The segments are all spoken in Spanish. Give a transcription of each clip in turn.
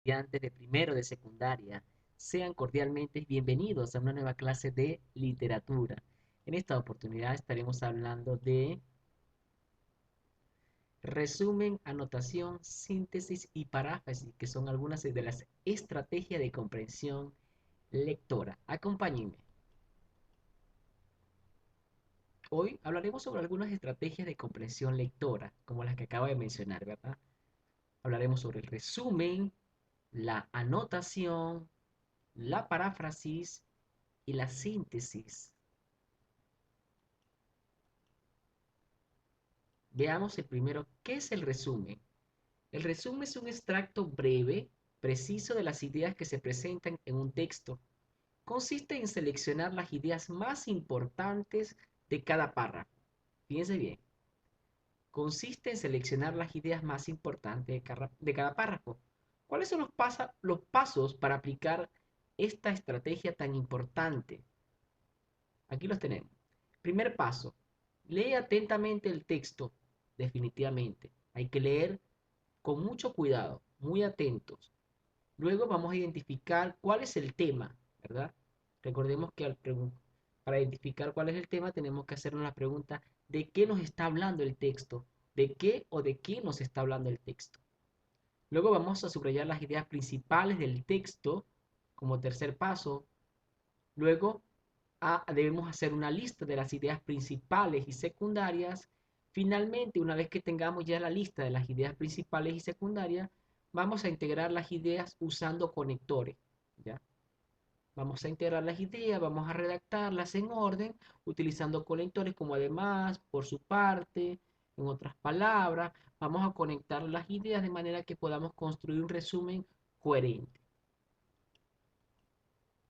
Estudiantes de primero de secundaria, sean cordialmente bienvenidos a una nueva clase de literatura. En esta oportunidad estaremos hablando de resumen, anotación, síntesis y paráfrasis, que son algunas de las estrategias de comprensión lectora. Acompáñenme. Hoy hablaremos sobre algunas estrategias de comprensión lectora, como las que acabo de mencionar, ¿verdad? Hablaremos sobre el resumen, la anotación, la paráfrasis y la síntesis. Veamos el primero, ¿qué es el resumen? El resumen es un extracto breve, preciso de las ideas que se presentan en un texto. Consiste en seleccionar las ideas más importantes de cada párrafo. Fíjense bien, consiste en seleccionar las ideas más importantes de cada párrafo. ¿Cuáles son los pasos para aplicar esta estrategia tan importante? Aquí los tenemos. Primer paso, lee atentamente el texto, definitivamente. Hay que leer con mucho cuidado, muy atentos. Luego vamos a identificar cuál es el tema, ¿verdad? Recordemos que para identificar cuál es el tema tenemos que hacernos la pregunta de qué nos está hablando el texto, de qué o de quién nos está hablando el texto. Luego vamos a subrayar las ideas principales del texto como tercer paso. Luego debemos hacer una lista de las ideas principales y secundarias. Finalmente, una vez que tengamos ya la lista de las ideas principales y secundarias, vamos a integrar las ideas usando conectores, ¿ya? Vamos a integrar las ideas, vamos a redactarlas en orden, utilizando conectores como además, por su parte, en otras palabras, vamos a conectar las ideas de manera que podamos construir un resumen coherente.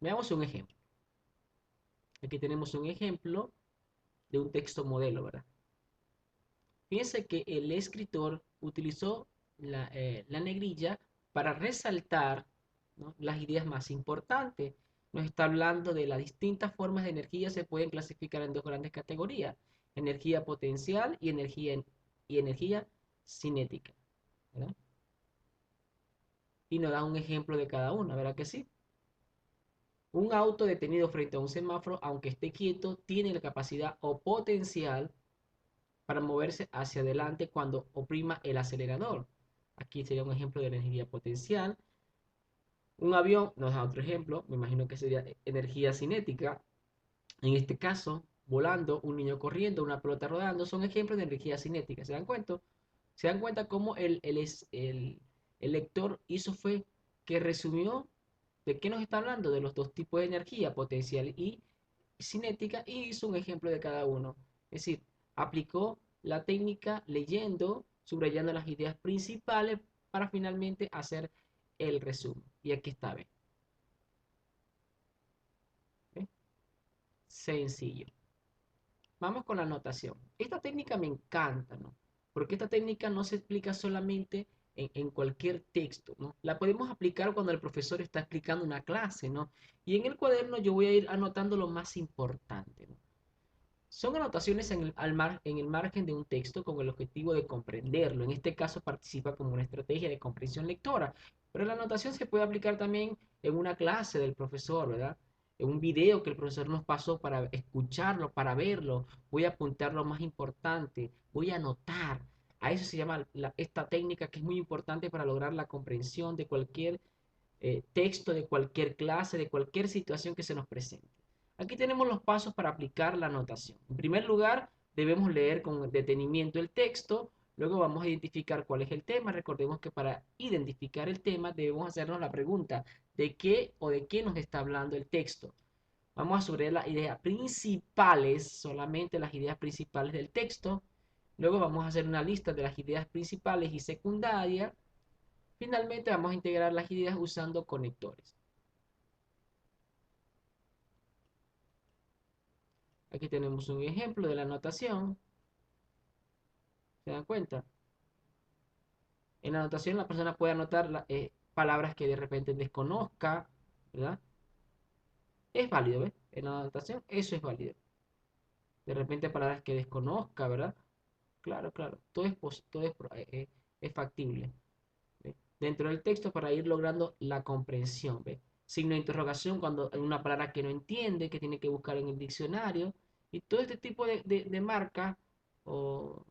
Veamos un ejemplo. Aquí tenemos un ejemplo de un texto modelo, ¿verdad? Fíjense que el escritor utilizó la negrilla para resaltar, ¿no?, las ideas más importantes. Nos está hablando de las distintas formas de energía, se pueden clasificar en dos grandes categorías: energía potencial y energía cinética, ¿verdad? Y nos da un ejemplo de cada una, ¿verdad que sí? Un auto detenido frente a un semáforo, aunque esté quieto, tiene la capacidad o potencial para moverse hacia adelante cuando oprima el acelerador. Aquí sería un ejemplo de energía potencial. Un avión nos da otro ejemplo, me imagino que sería energía cinética. En este caso, volando, un niño corriendo, una pelota rodando, son ejemplos de energía cinética. ¿Se dan cuenta? ¿Se dan cuenta cómo el lector hizo fue que resumió de qué nos está hablando? De los dos tipos de energía, potencial y cinética, y hizo un ejemplo de cada uno. Es decir, aplicó la técnica leyendo, subrayando las ideas principales para finalmente hacer el resumen. Y aquí está, ¿ve? ¿Ve? Sencillo. Vamos con la anotación. Esta técnica me encanta, ¿no? Porque esta técnica no se explica solamente en cualquier texto, ¿no? La podemos aplicar cuando el profesor está explicando una clase, ¿no? Y en el cuaderno yo voy a ir anotando lo más importante, ¿no? Son anotaciones en el margen de un texto con el objetivo de comprenderlo. En este caso participa como una estrategia de comprensión lectora. Pero la anotación se puede aplicar también en una clase del profesor, ¿verdad? En un video que el profesor nos pasó para escucharlo, para verlo. Voy a apuntar lo más importante, voy a anotar. A eso se llama esta técnica, que es muy importante para lograr la comprensión de cualquier texto, de cualquier clase, de cualquier situación que se nos presente. Aquí tenemos los pasos para aplicar la anotación. En primer lugar, debemos leer con detenimiento el texto. Luego vamos a identificar cuál es el tema. Recordemos que para identificar el tema debemos hacernos la pregunta: ¿de qué o de qué nos está hablando el texto? Vamos a subrayar las ideas principales, solamente las ideas principales del texto. Luego vamos a hacer una lista de las ideas principales y secundarias. Finalmente vamos a integrar las ideas usando conectores. Aquí tenemos un ejemplo de la anotación. ¿Se dan cuenta? En la anotación la persona puede anotar palabras que de repente desconozca, ¿verdad? Es válido, ¿ves? En la anotación eso es válido. De repente palabras que desconozca, ¿verdad? Claro, claro. Todo es factible, ¿ves? dentro del texto para ir logrando la comprensión, ¿ve? Signo de interrogación cuando hay una palabra que no entiende, que tiene que buscar en el diccionario, y todo este tipo de marca, o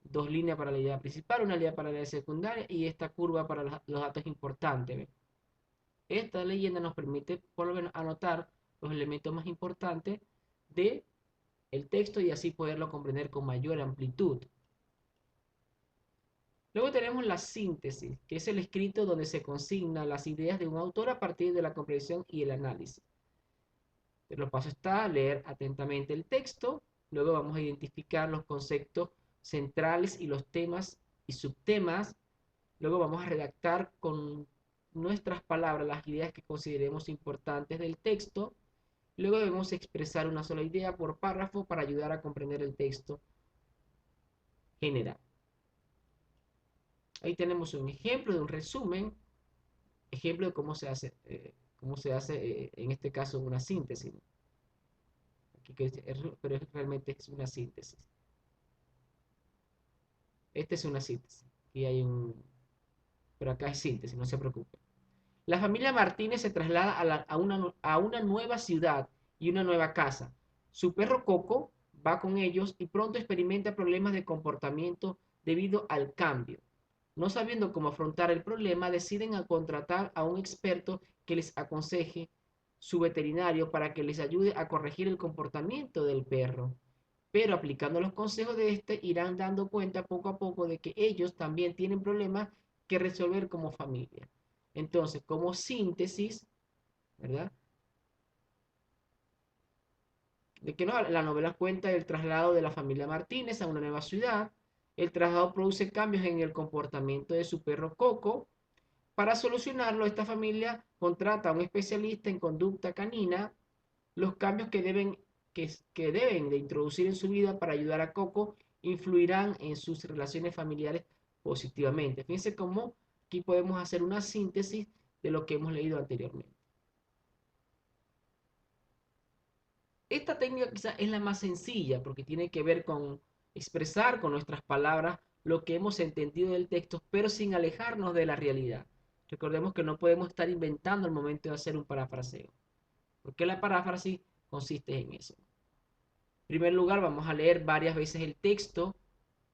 dos líneas para la idea principal, una línea para la idea secundaria, y esta curva para los datos importantes, ¿ve? Esta leyenda nos permite por lo menos anotar los elementos más importantes de el texto y así poderlo comprender con mayor amplitud. Luego tenemos la síntesis, que es el escrito donde se consignan las ideas de un autor a partir de la comprensión y el análisis. Los pasos está leer atentamente el texto, luego vamos a identificar los conceptos centrales y los temas y subtemas, luego vamos a redactar con nuestras palabras las ideas que consideremos importantes del texto, luego debemos expresar una sola idea por párrafo para ayudar a comprender el texto general. Ahí tenemos un ejemplo de un resumen, ejemplo de cómo se hace en este caso una síntesis, ¿no? Aquí pero realmente es una síntesis. Esta es una síntesis. Y hay pero acá es síntesis, no se preocupe. La familia Martínez se traslada a una nueva ciudad y una nueva casa. Su perro Coco va con ellos y pronto experimenta problemas de comportamiento debido al cambio. No sabiendo cómo afrontar el problema, deciden a contratar a un experto que les aconseje su veterinario para que les ayude a corregir el comportamiento del perro. Pero aplicando los consejos de este, irán dando cuenta poco a poco de que ellos también tienen problemas que resolver como familia. Entonces, como síntesis, ¿verdad? De que no, la novela cuenta el traslado de la familia Martínez a una nueva ciudad. El traslado produce cambios en el comportamiento de su perro Coco. Para solucionarlo, esta familia contrata a un especialista en conducta canina. Los cambios que deben de introducir en su vida para ayudar a Coco influirán en sus relaciones familiares positivamente. Fíjense cómo aquí podemos hacer una síntesis de lo que hemos leído anteriormente. Esta técnica quizás es la más sencilla porque tiene que ver con expresar con nuestras palabras lo que hemos entendido del texto, pero sin alejarnos de la realidad. Recordemos que no podemos estar inventando al momento de hacer un parafraseo, porque la paráfrasis consiste en eso. En primer lugar, vamos a leer varias veces el texto,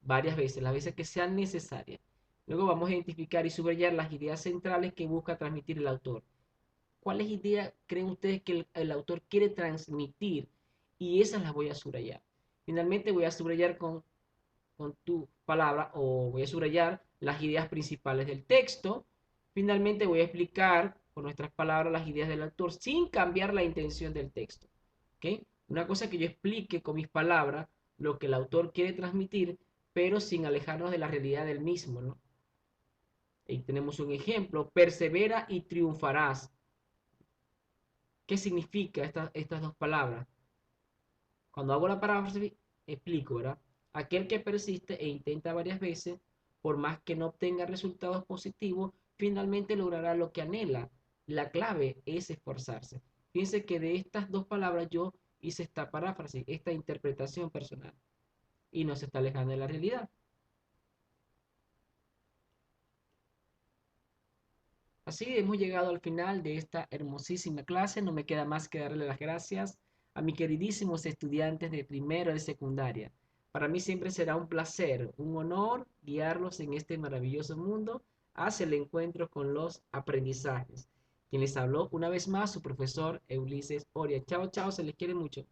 varias veces, las veces que sean necesarias. Luego vamos a identificar y subrayar las ideas centrales que busca transmitir el autor. ¿Cuáles ideas creen ustedes que el autor quiere transmitir? Y esas las voy a subrayar. Finalmente voy a subrayar con tu palabra o voy a subrayar las ideas principales del texto. Finalmente voy a explicar con nuestras palabras las ideas del autor sin cambiar la intención del texto. ¿Okay? Una cosa que yo explique con mis palabras lo que el autor quiere transmitir, pero sin alejarnos de la realidad del mismo, ¿no? Ahí tenemos un ejemplo, persevera y triunfarás. ¿Qué significa estas dos palabras? Cuando hago la paráfrasis, explico, ¿verdad? Aquel que persiste e intenta varias veces, por más que no obtenga resultados positivos, finalmente logrará lo que anhela. La clave es esforzarse. Fíjense que de estas dos palabras yo hice esta paráfrasis, esta interpretación personal, y no se está alejando de la realidad. Así hemos llegado al final de esta hermosísima clase. No me queda más que darle las gracias a mis queridísimos estudiantes de primero de secundaria. Para mí siempre será un placer, un honor guiarlos en este maravilloso mundo hacia el encuentro con los aprendizajes. Quien les habló una vez más, su profesor Ulises Oria. Chao, chao, se les quiere mucho.